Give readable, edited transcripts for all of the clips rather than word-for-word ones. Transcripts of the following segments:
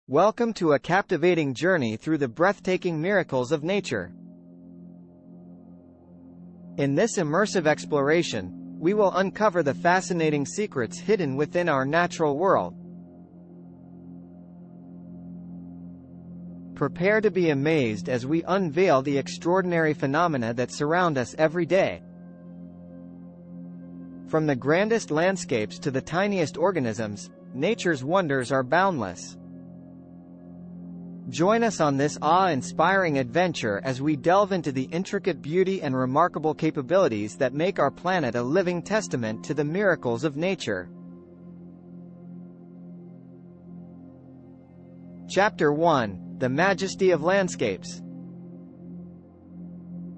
Welcome to a captivating journey through the breathtaking miracles of nature. In this immersive exploration, we will uncover the fascinating secrets hidden within our natural world. Prepare to be amazed as we unveil the extraordinary phenomena that surround us every day. From the grandest landscapes to the tiniest organisms, nature's wonders are boundless. Join us on this awe-inspiring adventure as we delve into the intricate beauty and remarkable capabilities that make our planet a living testament to the miracles of nature. Chapter 1: The Majesty of Landscapes.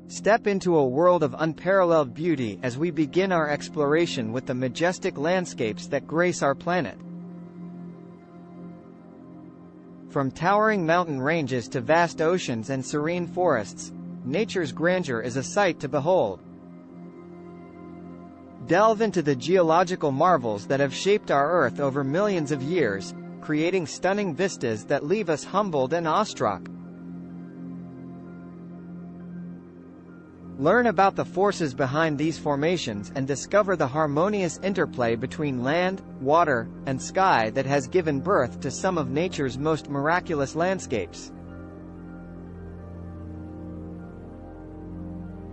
Step into a world of unparalleled beauty as we begin our exploration with the majestic landscapes that grace our planet. From towering mountain ranges to vast oceans and serene forests, nature's grandeur is a sight to behold. Delve into the geological marvels that have shaped our Earth over millions of years, creating stunning vistas that leave us humbled and awestruck. Learn about the forces behind these formations and discover the harmonious interplay between land, water, and sky that has given birth to some of nature's most miraculous landscapes.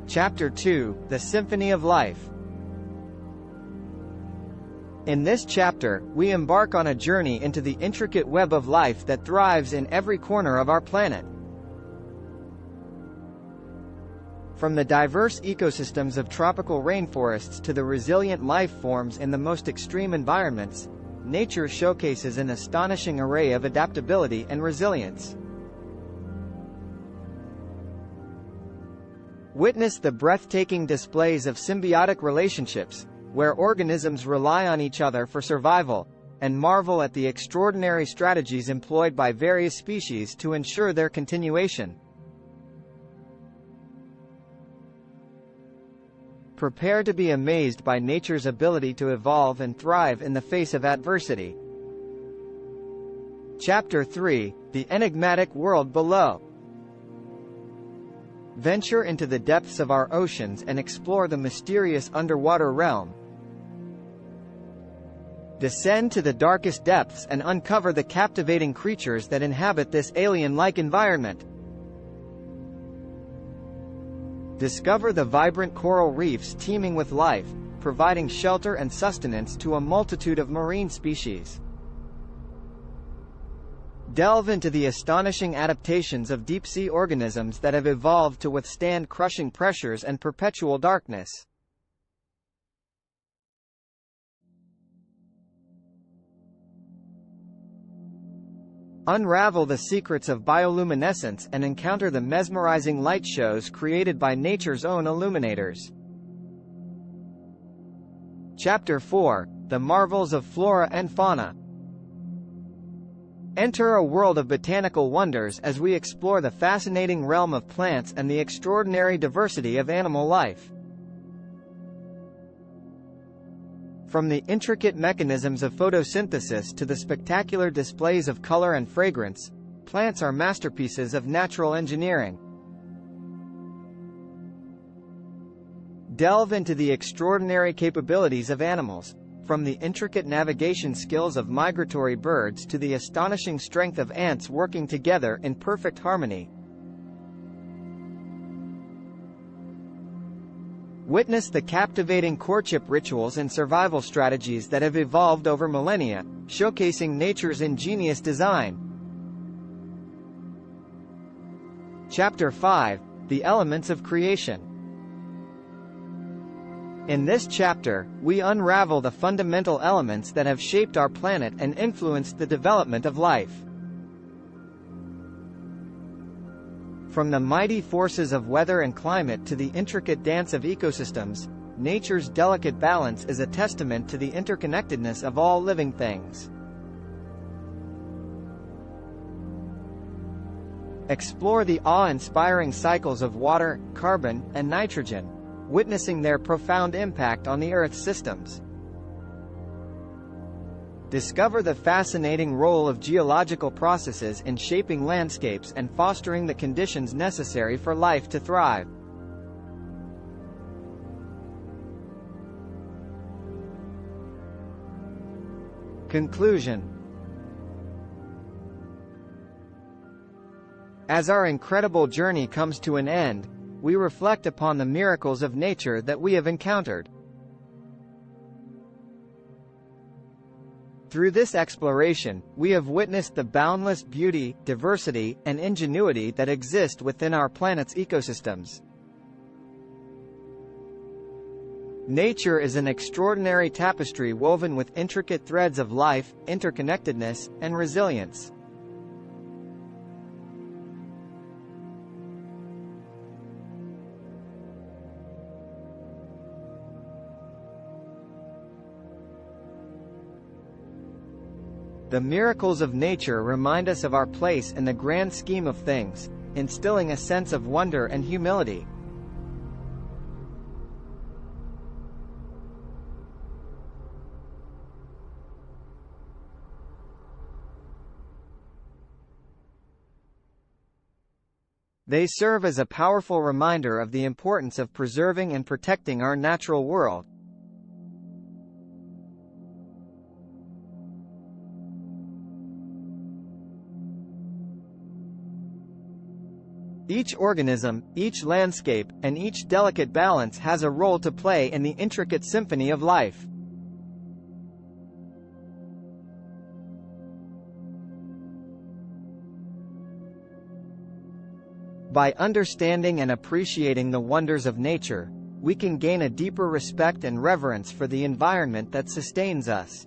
Chapter 2: The Symphony of Life. In this chapter, we embark on a journey into the intricate web of life that thrives in every corner of our planet. From the diverse ecosystems of tropical rainforests to the resilient life forms in the most extreme environments, nature showcases an astonishing array of adaptability and resilience. Witness the breathtaking displays of symbiotic relationships, where organisms rely on each other for survival, and marvel at the extraordinary strategies employed by various species to ensure their continuation. Prepare to be amazed by nature's ability to evolve and thrive in the face of adversity. Chapter 3: The Enigmatic World Below. Venture into the depths of our oceans and explore the mysterious underwater realm. Descend to the darkest depths and uncover the captivating creatures that inhabit this alien-like environment. Discover the vibrant coral reefs teeming with life, providing shelter and sustenance to a multitude of marine species. Delve into the astonishing adaptations of deep-sea organisms that have evolved to withstand crushing pressures and perpetual darkness. Unravel the secrets of bioluminescence and encounter the mesmerizing light shows created by nature's own illuminators. Chapter 4: The Marvels of Flora and Fauna. Enter a world of botanical wonders as we explore the fascinating realm of plants and the extraordinary diversity of animal life. From the intricate mechanisms of photosynthesis to the spectacular displays of color and fragrance, plants are masterpieces of natural engineering. Delve into the extraordinary capabilities of animals, from the intricate navigation skills of migratory birds to the astonishing strength of ants working together in perfect harmony. Witness the captivating courtship rituals and survival strategies that have evolved over millennia, showcasing nature's ingenious design. Chapter 5: The Elements of Creation. In this chapter, we unravel the fundamental elements that have shaped our planet and influenced the development of life. From the mighty forces of weather and climate to the intricate dance of ecosystems, nature's delicate balance is a testament to the interconnectedness of all living things. Explore the awe-inspiring cycles of water, carbon, and nitrogen, witnessing their profound impact on the Earth's systems. Discover the fascinating role of geological processes in shaping landscapes and fostering the conditions necessary for life to thrive. Conclusion. As our incredible journey comes to an end, we reflect upon the miracles of nature that we have encountered. Through this exploration, we have witnessed the boundless beauty, diversity, and ingenuity that exist within our planet's ecosystems. Nature is an extraordinary tapestry woven with intricate threads of life, interconnectedness, and resilience. The miracles of nature remind us of our place in the grand scheme of things, instilling a sense of wonder and humility. They serve as a powerful reminder of the importance of preserving and protecting our natural world. Each organism, each landscape, and each delicate balance has a role to play in the intricate symphony of life. By understanding and appreciating the wonders of nature, we can gain a deeper respect and reverence for the environment that sustains us.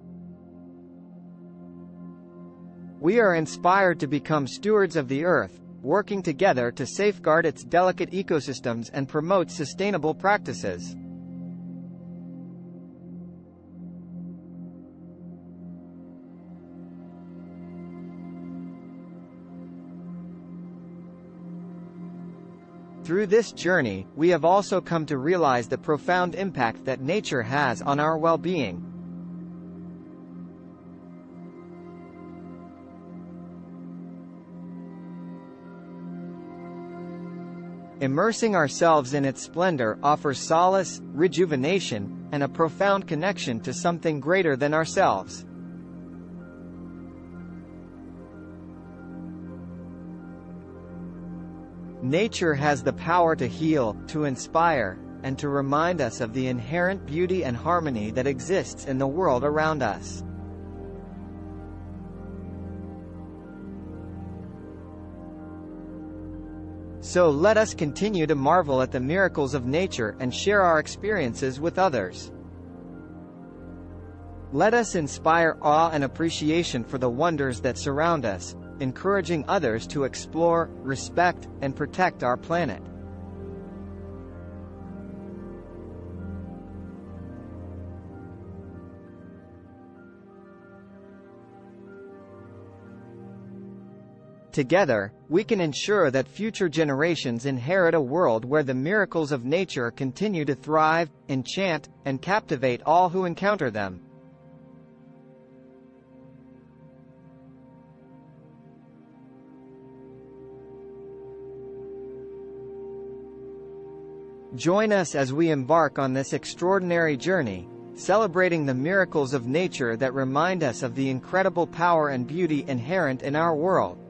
We are inspired to become stewards of the earth, working together to safeguard its delicate ecosystems and promote sustainable practices. Through this journey, we have also come to realize the profound impact that nature has on our well-being. Immersing ourselves in its splendor offers solace, rejuvenation, and a profound connection to something greater than ourselves. Nature has the power to heal, to inspire, and to remind us of the inherent beauty and harmony that exists in the world around us. So let us continue to marvel at the miracles of nature and share our experiences with others. Let us inspire awe and appreciation for the wonders that surround us, encouraging others to explore, respect, and protect our planet. Together, we can ensure that future generations inherit a world where the miracles of nature continue to thrive, enchant, and captivate all who encounter them. Join us as we embark on this extraordinary journey, celebrating the miracles of nature that remind us of the incredible power and beauty inherent in our world.